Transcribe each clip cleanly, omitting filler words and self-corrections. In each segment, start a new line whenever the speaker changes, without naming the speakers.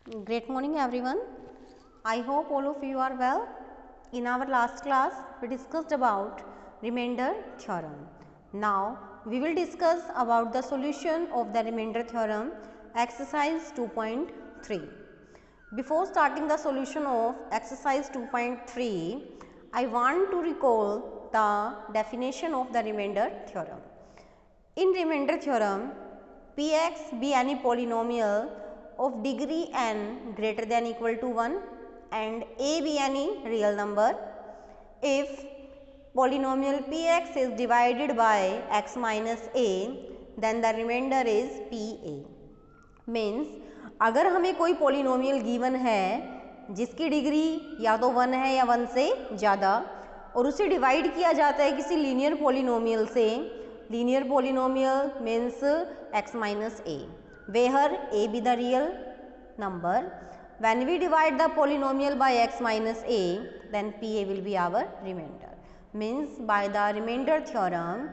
Great morning everyone. I hope all of you are well. In our last class we discussed about remainder theorem. Now we will discuss about the solution of the remainder theorem, exercise 2.3. Before starting the solution of exercise 2.3, I want to recall the definition of the remainder theorem. In remainder theorem, Px be any polynomial of degree n greater than equal to 1 and a be any real number if polynomial Px is divided by x minus a, then the remainder is Pa. Means अगर हमें कोई polynomial given है जिसकी degree या तो 1 है या 1 से ज़्यादा और उसे डिवाइड किया जाता है किसी लीनियर पोलिनोमियल से, linear polynomial means x minus A, where a be the real number. When we divide the polynomial by x minus a, then Pa will be our remainder. Means by the remainder theorem,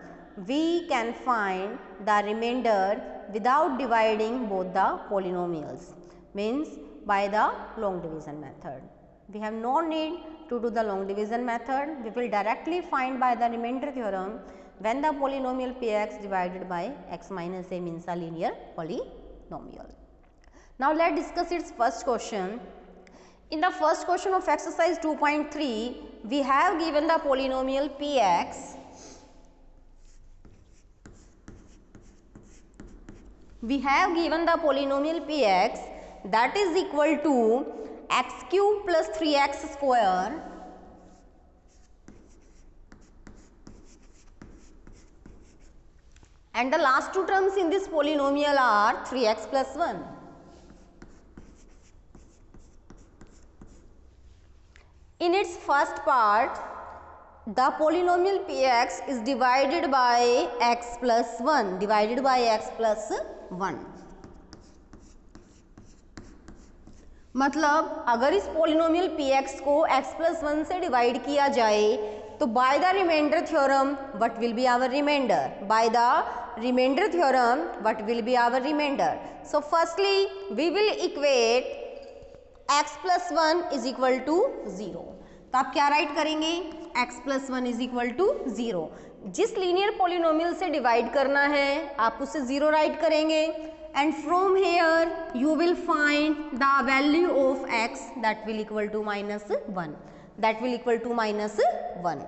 we can find the remainder without dividing both the polynomials. Means by the long division method. We have no need to do the long division method. We will directly find by the remainder theorem when the polynomial Px divided by x minus a means a linear polynomial. Now let's discuss its first question. In the first question of exercise 2.3, we have given the polynomial Px. We have given the polynomial Px that is equal to x cube plus 3x square and the last two terms in this polynomial are 3x plus 1. In its first part, the polynomial Px is divided by x plus 1, divided by x plus 1. मतलब अगर इस polynomial Px को x plus 1 से divide किया जाए तो by the remainder theorem what will be our remainder, by the remainder theorem what will be our remainder. So firstly we will equate x plus 1 is equal to 0. तो आप क्या right करेंगे, x plus 1 is equal to 0. जिस linear polynomial से divide करना है आप उसे 0 राइट करेंगे and from here you will find the value of x that will equal to minus 1, that will equal to minus 1.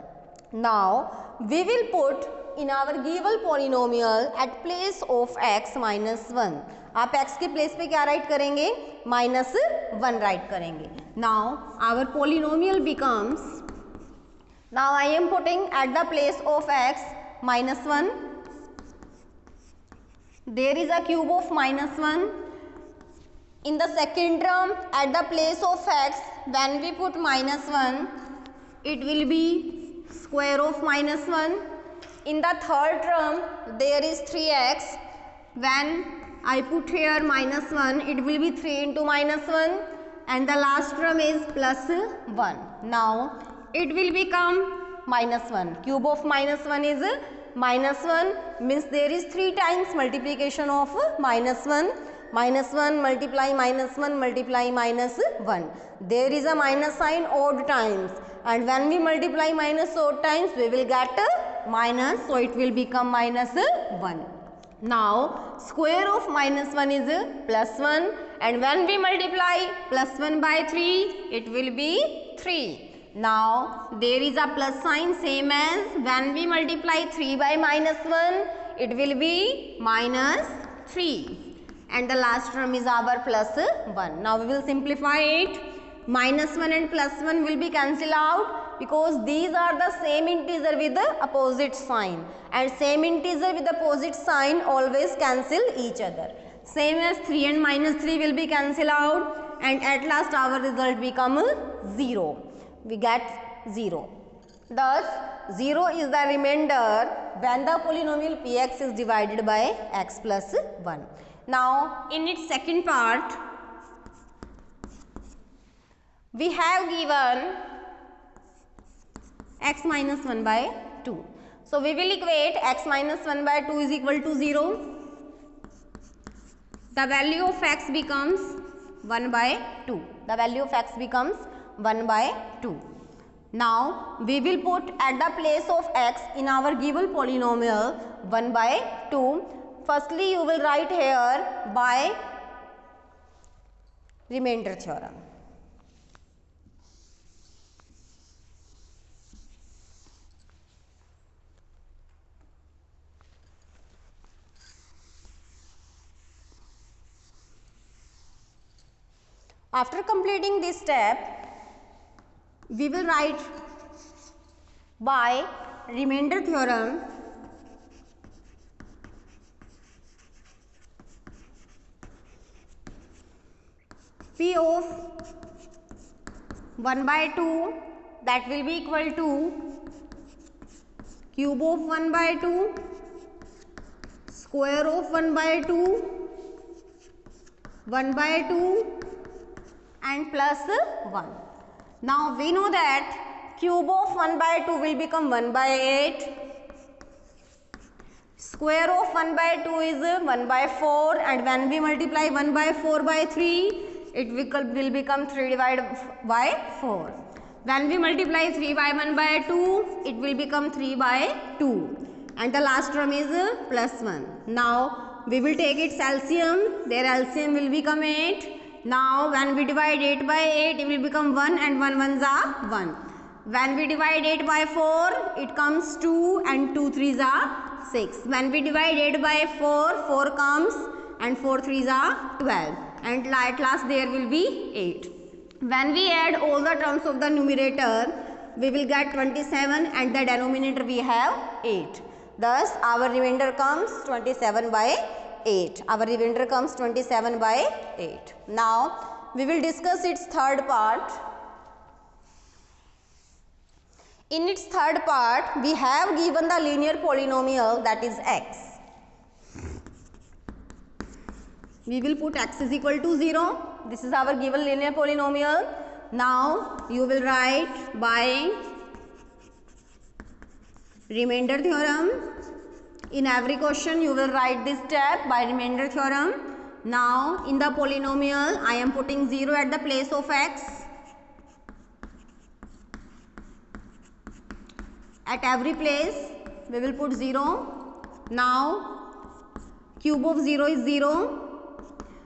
Now we will put in our given polynomial at place of x minus 1. आप x के place पे क्या right करेंगे, minus 1 right करेंगे. Now our polynomial becomes, now I am putting at the place of x minus 1. There is a cube of minus 1. In the second term at the place of x, when we put minus 1, it will be square of minus 1. In the third term there is 3x. When I put here minus 1, it will be 3 into minus 1 and the last term is plus 1. Now it will become minus 1. Cube of minus 1 is minus 1, means there is 3 times multiplication of minus 1. Minus 1 multiply minus 1 multiply minus 1. There is a minus sign odd times and when we multiply minus odd times we will get minus, so it will become minus 1. Now square of minus 1 is plus 1 and when we multiply plus 1 by 3 it will be 3. Now there is a plus sign same as when we multiply 3 by minus 1 it will be minus 3 and the last term is our plus 1. Now we will simplify it. Minus 1 and plus 1 will be cancelled out because these are the same integer with the opposite sign and same integer with the opposite sign always cancel each other. Same as 3 and minus 3 will be cancelled out and at last our result become 0. We get 0. Thus 0 is the remainder when the polynomial Px is divided by x plus 1. Now in its second part we have given x minus 1 by 2. So we will equate x minus 1 by 2 is equal to 0. The value of x becomes 1 by 2. The value of x becomes 1 by 2. Now we will put at the place of x in our given polynomial 1 by 2. Firstly you will write here by remainder theorem. After completing this step, we will write by remainder theorem P of 1 by 2 that will be equal to cube of 1 by 2 square of 1 by 2 1 by 2 and plus 1. Now we know that cube of 1 by 2 will become 1 by 8. Square of 1 by 2 is 1 by 4, and when we multiply 1 by 4 by 3, it will become 3 divided by 4. When we multiply 3 by 1 by 2, it will become 3 by 2, and the last term is plus 1. Now we will take its LCM. Their LCM will become 8. Now when we divide 8 by 8, it will become 1, and 1 ones are 1. When we divide 8 by 4, it comes 2, and 2 threes are 6. When we divide 8 by 4, 4 comes, and 4 threes are 12, and at last there will be 8. When we add all the terms of the numerator, we will get 27, and the denominator we have 8. Thus our remainder comes 27 by 8. Our remainder comes 27 by 8. Now we will discuss its third part. In its third part, we have given the linear polynomial, that is x. We will put x is equal to 0. This is our given linear polynomial. Now you will write by remainder theorem. In every question you will write this step by remainder theorem. Now in the polynomial I am putting 0 at the place of x. At every place we will put 0. Now cube of 0 is 0.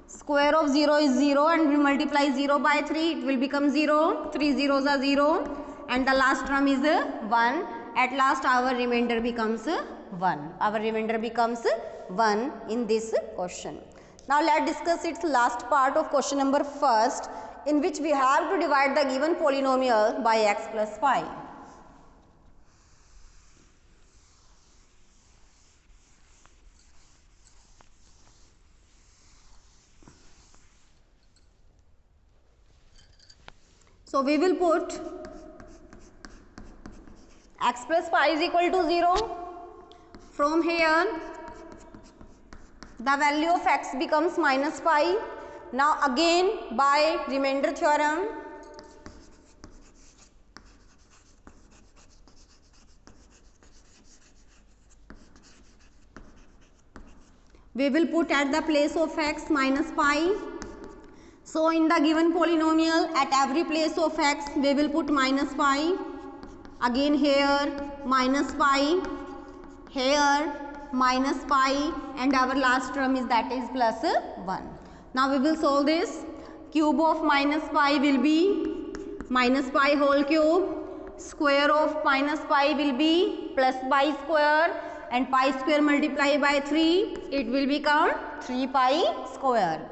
Square of 0 is 0, and we multiply 0 by 3, it will become 0. 3 zeros are 0, and the last term is 1. At last our remainder becomes 1. Our remainder becomes 1 in this question. Now let us discuss its last part of question number first, in which we have to divide the given polynomial by x plus 5. So we will put x plus 5 is equal to 0. From here the value of x becomes minus 5. Now again by remainder theorem, we will put at the place of x minus 5. So in the given polynomial, at every place of x we will put minus 5. Again here minus 5, here minus 5, and our last term is that is plus 1. Now we will solve this. Cube of minus 5 will be minus pi whole cube. Square of minus pi will be plus pi square, and pi square multiplied by 3, it will become 3 pi square.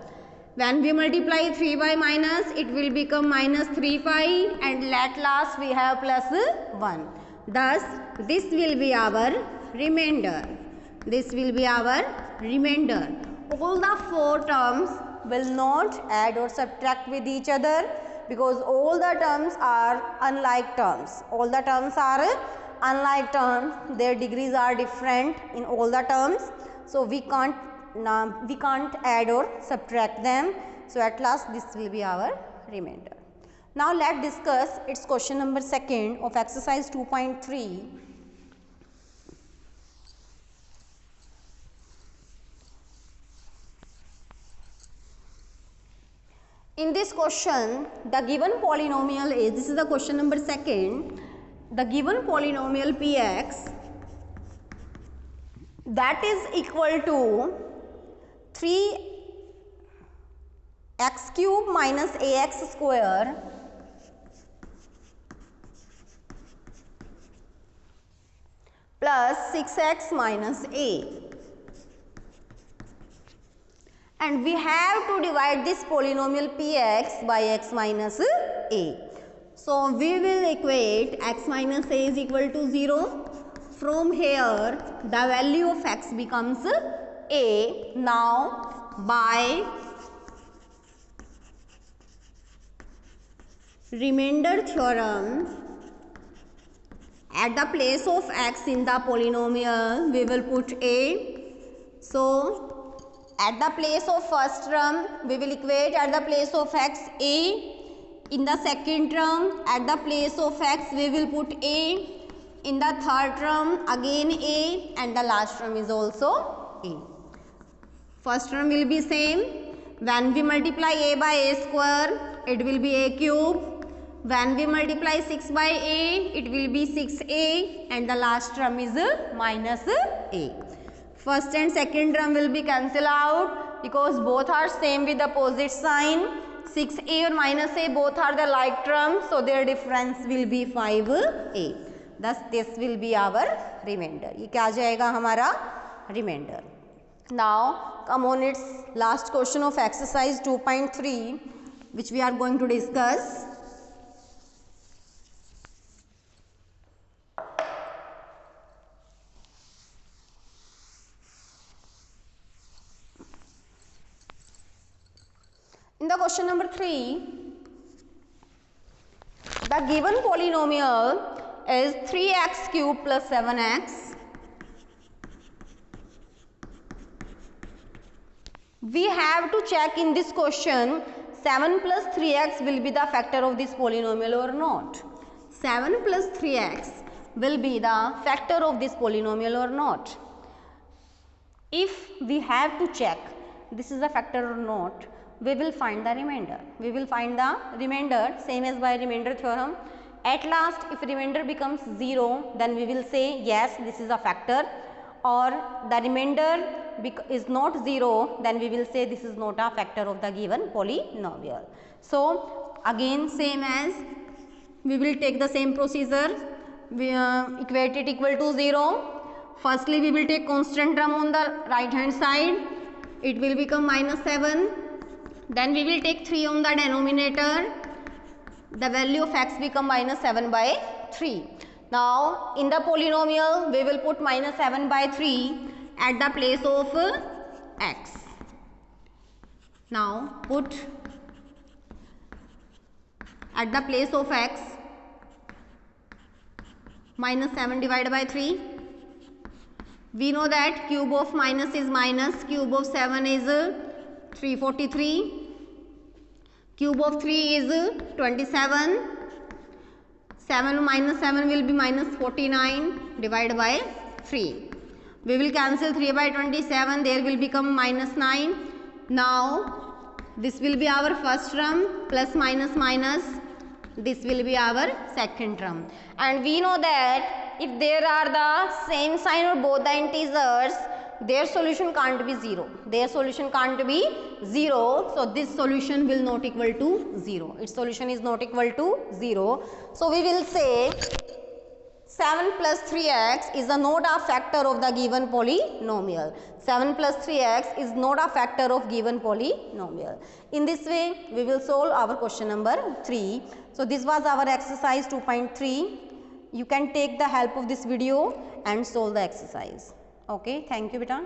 When we multiply 3 by minus, it will become minus 3 pi, and at last we have plus 1. Thus this will be our remainder. This will be our remainder. All the 4 terms will not add or subtract with each other, because all the terms are unlike terms. All the terms are unlike terms. Their degrees are different in all the terms. So we can't add or subtract them. So at last this will be our remainder. Now let's discuss its question number 2 of exercise 2.3. In this question, the given polynomial is, this is the question number 2nd, the given polynomial px that is equal to 3x cube minus ax square plus 6x minus a. And we have to divide this polynomial px by x minus a. So we will equate x minus a is equal to 0. From here the value of x becomes a. Now by remainder theorem, at the place of x in the polynomial we will put a. So at the place of first term we will equate at the place of x a. In the second term at the place of x we will put a. In the third term again a, and the last term is also a. First term will be same. When we multiply a by a square it will be a cube. When we multiply 6 by a it will be 6a, and the last term is minus a. First and second term will be cancel out because both are same with the opposite sign. 6a or minus a both are the like terms, so their difference will be 5a. Thus this will be our remainder. ये क्या आ जाएगा हमारा remainder. Now come on its last question of exercise 2.3 which we are going to discuss. In the question number 3, the given polynomial is 3x cube plus 7x. We have to check in this question 7 plus 3x will be the factor of this polynomial or not. 7 plus 3x will be the factor of this polynomial or not. If we have to check this is a factor or not, we will find the remainder. We will find the remainder same as by remainder theorem. At last if remainder becomes 0 then we will say yes this is a factor, or the remainder is not 0 then we will say this is not a factor of the given polynomial. So again same as we will take the same procedure, we equate it equal to 0. Firstly we will take constant term on the right hand side, it will become minus 7. Then we will take 3 on the denominator, the value of x become minus 7 by 3. Now in the polynomial we will put minus 7 by 3 at the place of x. Now put at the place of x minus 7 divided by 3. We know that cube of minus is minus, cube of 7 is 343. Cube of 3 is 27. 7 minus 7 will be minus 49 divided by 3. We will cancel 3 by 27. There will become minus 9. Now this will be our first term, plus minus minus. This will be our second term. And we know that if there are the same sign or both the integers, their solution can't be 0. Their solution can't be 0. So this solution will not equal to 0. Its solution is not equal to 0. So we will say 7 plus 3x is not a factor of the given polynomial. 7 plus 3x is not a factor of given polynomial. In this way we will solve our question number 3. So this was our exercise 2.3. You can take the help of this video and solve the exercise. Okay, thank you beta.